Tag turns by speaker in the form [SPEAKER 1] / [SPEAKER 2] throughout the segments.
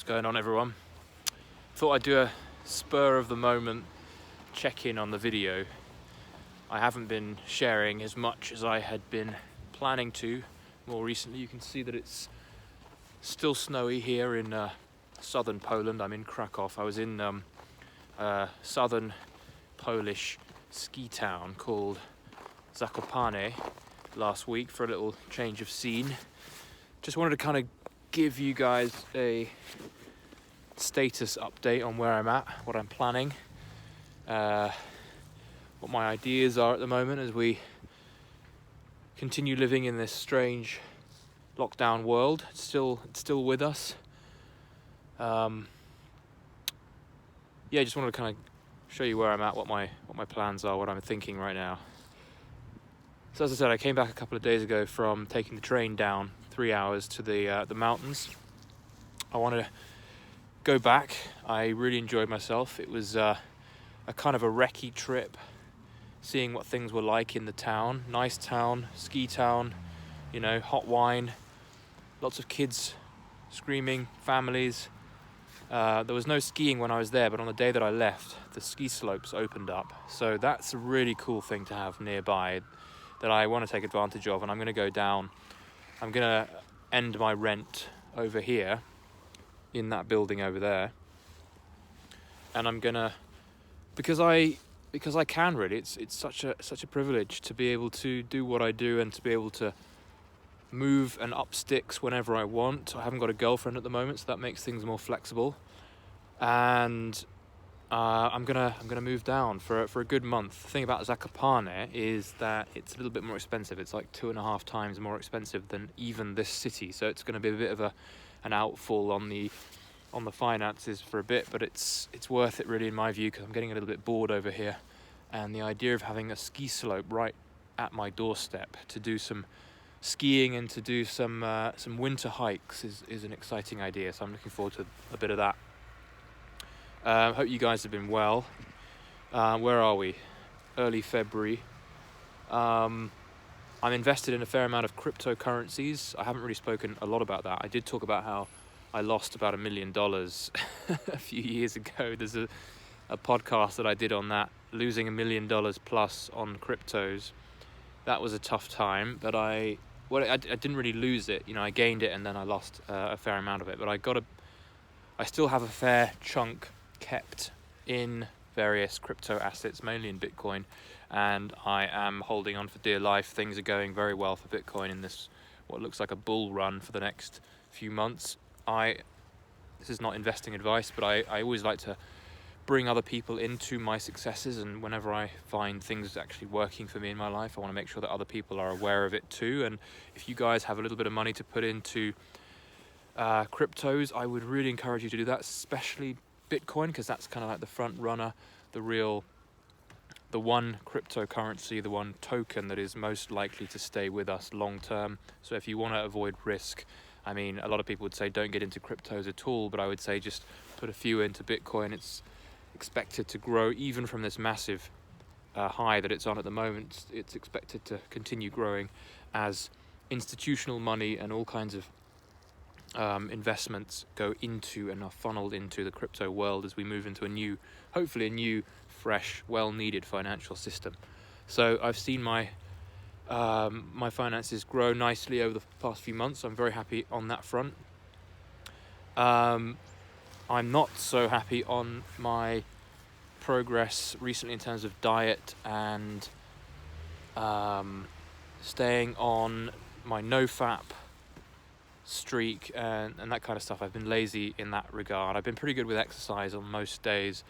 [SPEAKER 1] going on, everyone? Thought I'd do a spur of the moment check-in on the video. I haven't been sharing as much as I had been planning to more recently. You can see that it's still snowy here in southern Poland. I'm in Krakow. I was in southern Polish ski town called Zakopane last week for a little change of scene. Just wanted to kind of give you guys a status update on where I'm at, what I'm planning, what my ideas are at the moment as we continue living in this strange lockdown world. It's still with us. Just wanted to kind of show you where I'm at, what my plans are, what I'm thinking right now. So as I said, I came back a couple of days ago from taking the train down 3 hours to the mountains. I want to go back. I really enjoyed myself. It was a kind of a recce trip, seeing what things were like in the town. Nice town, ski town, hot wine, lots of kids screaming, families. There was no skiing when I was there, but on the day that I left, the ski slopes opened up. So that's a really cool thing to have nearby that I want to take advantage of, and I'm going to go down. I'm going to end my rent over here in that building over there, and I'm going to, because I can really, it's such a privilege to be able to do what I do and to be able to move and up sticks whenever I want. I haven't got a girlfriend at the moment, so that makes things more flexible. And I'm gonna move down for a good month. The thing about Zakopane is that it's a little bit more expensive. It's like 2.5 times more expensive than even this city. So it's going to be a bit of an outfall on the finances for a bit, but it's worth it really in my view, because I'm getting a little bit bored over here, and the idea of having a ski slope right at my doorstep to do some skiing and to do some winter hikes is an exciting idea. So I'm looking forward to a bit of that. Hope you guys have been well. Where are we? Early February. I'm invested in a fair amount of cryptocurrencies. I haven't really spoken a lot about that. I did talk about how I lost about $1 million a few years ago. There's a podcast that I did on that, losing $1 million plus on cryptos. That was a tough time, but I didn't really lose it. I gained it and then I lost a fair amount of it. But I still have a fair chunk kept in various crypto assets, mainly in Bitcoin, and I am holding on for dear life. Things are going very well for Bitcoin in this what looks like a bull run for the next few months. This is not investing advice, but I always like to bring other people into my successes, and whenever I find things actually working for me in my life, I want to make sure that other people are aware of it too. And if you guys have a little bit of money to put into cryptos, I would really encourage you to do that, especially Bitcoin, because that's kind of like the front runner, the one cryptocurrency, the one token that is most likely to stay with us long term. So if you want to avoid risk, a lot of people would say don't get into cryptos at all, but I would say just put a few into Bitcoin. It's expected to grow even from this massive high that it's on at the moment. It's expected to continue growing as institutional money and all kinds of investments go into and are funneled into the crypto world as we move into hopefully a new, fresh, well-needed financial system. So I've seen my finances grow nicely over the past few months. I'm very happy on that front. I'm not so happy on my progress recently in terms of diet and staying on my nofap streak and that kind of stuff. I've been lazy in that regard. I've been pretty good with exercise on most days,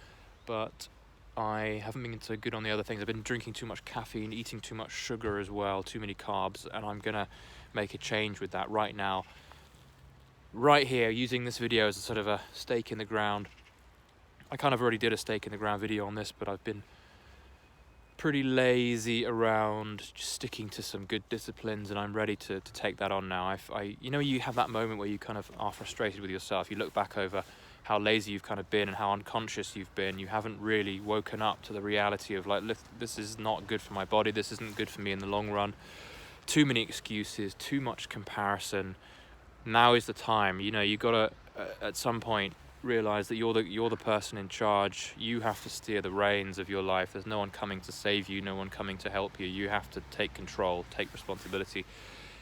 [SPEAKER 1] but I haven't been so good on the other things. I've been drinking too much caffeine, eating too much sugar as well, too many carbs, and I'm gonna make a change with that right now, right here, using this video as a sort of a stake in the ground. I kind of already did a stake in the ground video on this, but I've been pretty lazy around just sticking to some good disciplines, and I'm ready to take that on now. You have that moment where you kind of are frustrated with yourself. You look back over how lazy you've kind of been and how unconscious you've been. You haven't really woken up to the reality of this is not good for my body, this isn't good for me in the long run. Too many excuses, too much comparison, now is the time. You know, you gotta at some point realize that you're the person in charge. You have to steer the reins of your life. There's no one coming to save you, no one coming to help you. You have to take control, take responsibility.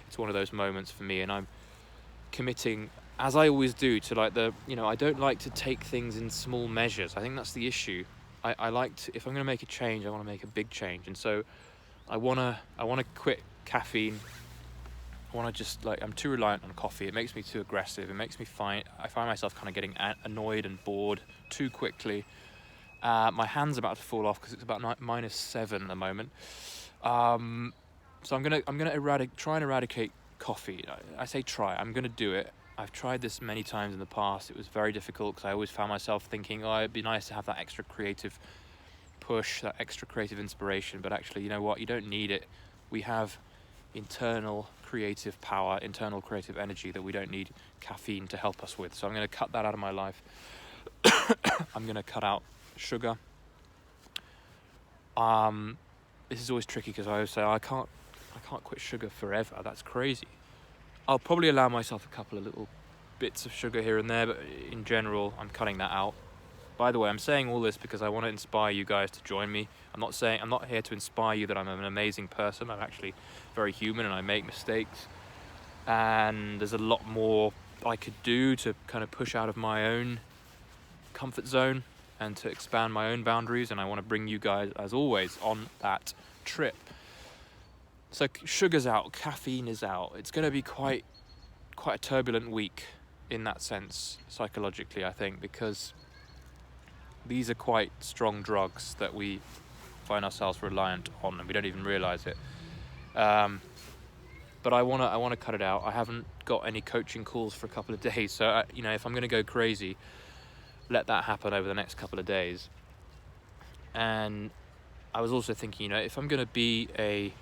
[SPEAKER 1] It's one of those moments for me, and I'm committing, as I always do, to like I don't like to take things in small measures. I think that's the issue. I like to, if I'm going to make a change, I want to make a big change, and so I want to quit caffeine. I want to just, like, I'm too reliant on coffee. It makes me too aggressive. It makes me I find myself kind of getting annoyed and bored too quickly. My hand's about to fall off because it's about -7 at the moment. So I'm gonna try and eradicate coffee. I say try. I'm gonna do it. I've tried this many times in the past. It was very difficult because I always found myself thinking, oh, it'd be nice to have that extra creative push, that extra creative inspiration. But actually, you know what? You don't need it. We have internal creative power, internal creative energy that we don't need caffeine to help us with. So I'm going to cut that out of my life. I'm going to cut out sugar. This is always tricky because I always say I can't quit sugar forever. That's crazy. I'll probably allow myself a couple of little bits of sugar here and there, but in general, I'm cutting that out. By the way, I'm saying all this because I want to inspire you guys to join me. I'm not here to inspire you that I'm an amazing person. I'm actually very human and I make mistakes. And there's a lot more I could do to kind of push out of my own comfort zone and to expand my own boundaries. And I want to bring you guys, as always, on that trip. So sugar's out, caffeine is out. It's going to be quite a turbulent week in that sense, psychologically, I think, because these are quite strong drugs that we find ourselves reliant on, and we don't even realize it. But I wanna cut it out. I haven't got any coaching calls for a couple of days, so if I'm gonna go crazy, let that happen over the next couple of days. And I was also thinking, if I'm gonna be a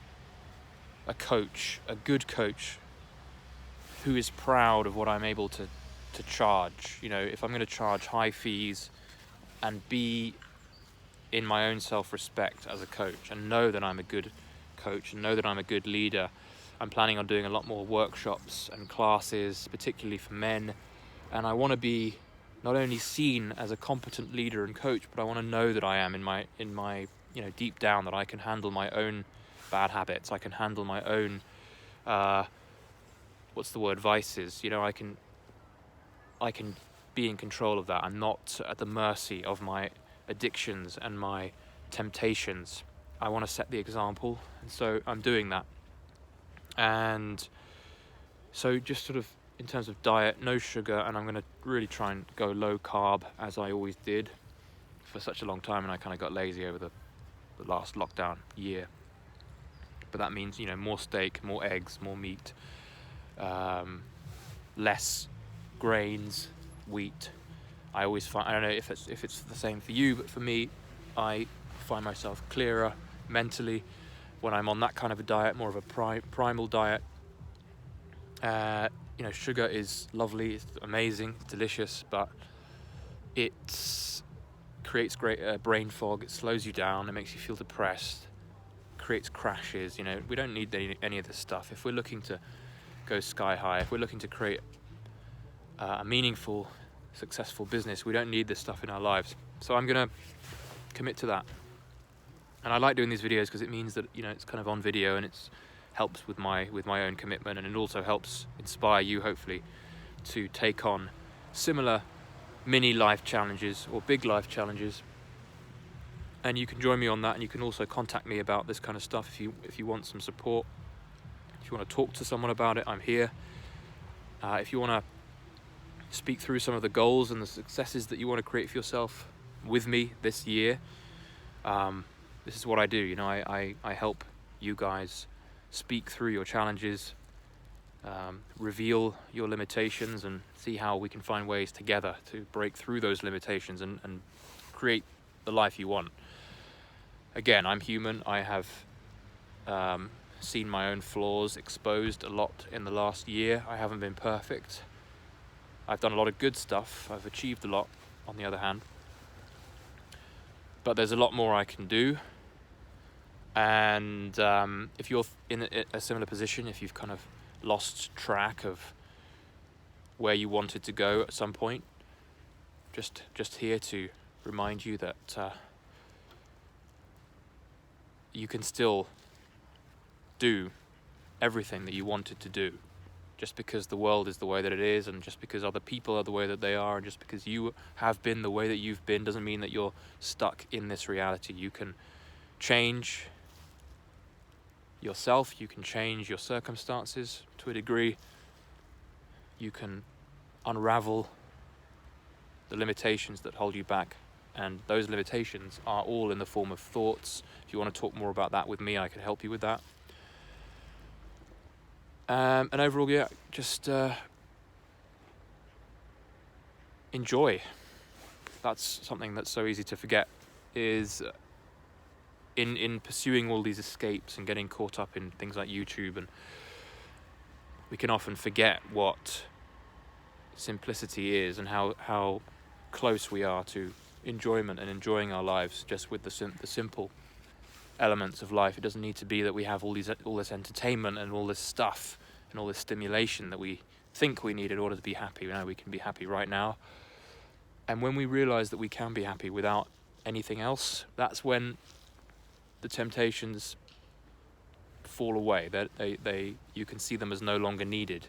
[SPEAKER 1] coach, a good coach, who is proud of what I'm able to charge, if I'm gonna charge high fees and be in my own self-respect as a coach and know that I'm a good coach and know that I'm a good leader, I'm planning on doing a lot more workshops and classes, particularly for men. And I want to be not only seen as a competent leader and coach, but I want to know that I am in my deep down, that I can handle my own bad habits. I can handle my own, vices. I can be in control of that. I'm not at the mercy of my addictions and my temptations. I want to set the example, and so I'm doing that. And so just sort of in terms of diet, no sugar, and I'm going to really try and go low carb, as I always did for such a long time, and I kind of got lazy over the last lockdown year. But that means, more steak, more eggs, more meat, less grains, wheat. I always find, I don't know if it's the same for you, but for me, I find myself clearer mentally when I'm on that kind of a diet, more of a primal diet. Sugar is lovely, it's amazing, it's delicious, but it creates great brain fog. It slows you down, it makes you feel depressed, creates crashes. We don't need any of this stuff. If we're looking to go sky high, if we're looking to create a meaningful, successful business, we don't need this stuff in our lives. So I'm gonna commit to that. And I like doing these videos because it means that it's kind of on video, and it helps with my own commitment, and it also helps inspire you, hopefully, to take on similar mini life challenges or big life challenges. And you can join me on that, and you can also contact me about this kind of stuff if you want some support. If you want to talk to someone about it, I'm here. If you want to speak through some of the goals and the successes that you want to create for yourself with me this year, this is what I do. I help you guys speak through your challenges, reveal your limitations, and see how we can find ways together to break through those limitations and create the life you want. Again, I'm human. I have seen my own flaws exposed a lot in the last year. I haven't been perfect. I've done a lot of good stuff. I've achieved a lot, on the other hand. But there's a lot more I can do. And if you're in a similar position, if you've kind of lost track of where you wanted to go at some point. Just here to remind you that you can still do everything that you wanted to do. Just because the world is the way that it is, and just because other people are the way that they are, and just because you have been the way that you've been, doesn't mean that you're stuck in this reality. You can change yourself, you can change your circumstances to a degree, you can unravel the limitations that hold you back, and those limitations are all in the form of thoughts. If you want to talk more about that with me, I can help you with that. And overall, yeah, just enjoy. That's something that's so easy to forget, is in pursuing all these escapes and getting caught up in things like YouTube, and we can often forget what simplicity is and how close we are to enjoyment and enjoying our lives just with the simple elements of life. It doesn't need to be that we have all this entertainment and all this stuff and all this stimulation that we think we need in order to be happy. You know, we can be happy right now. And when we realize that we can be happy without anything else, that's when the temptations fall away. That you can see them as no longer needed.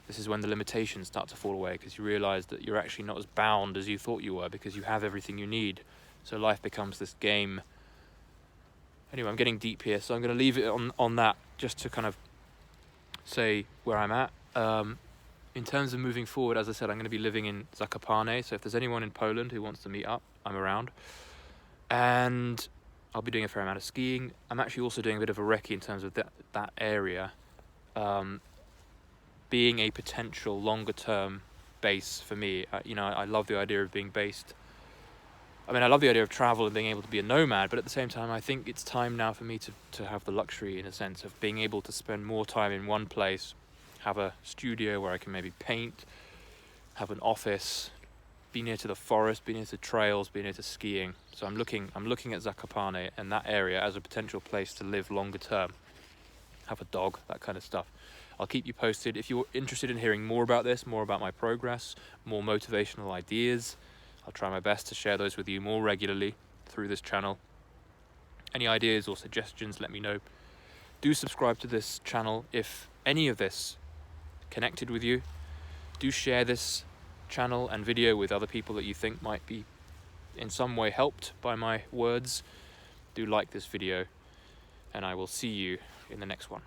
[SPEAKER 1] This is when the limitations start to fall away, because you realize that you're actually not as bound as you thought you were, because you have everything you need. So life becomes this game. Anyway, I'm getting deep here, so I'm going to leave it on that, just to kind of say where I'm at. In terms of moving forward, as I said, I'm going to be living in Zakopane, so if there's anyone in Poland who wants to meet up, I'm around. And I'll be doing a fair amount of skiing. I'm actually also doing a bit of a recce in terms of that area, being a potential longer-term base for me. I love the idea of being based. I mean, I love the idea of travel and being able to be a nomad, but at the same time, I think it's time now for me to have the luxury, in a sense, of being able to spend more time in one place, have a studio where I can maybe paint, have an office, be near to the forest, be near to trails, be near to skiing. So I'm looking at Zakopane and that area as a potential place to live longer term, have a dog, that kind of stuff. I'll keep you posted. If you're interested in hearing more about this, more about my progress, more motivational ideas, I'll try my best to share those with you more regularly through this channel. Any ideas or suggestions, let me know. Do subscribe to this channel if any of this connected with you. Do share this channel and video with other people that you think might be in some way helped by my words. Do like this video, and I will see you in the next one.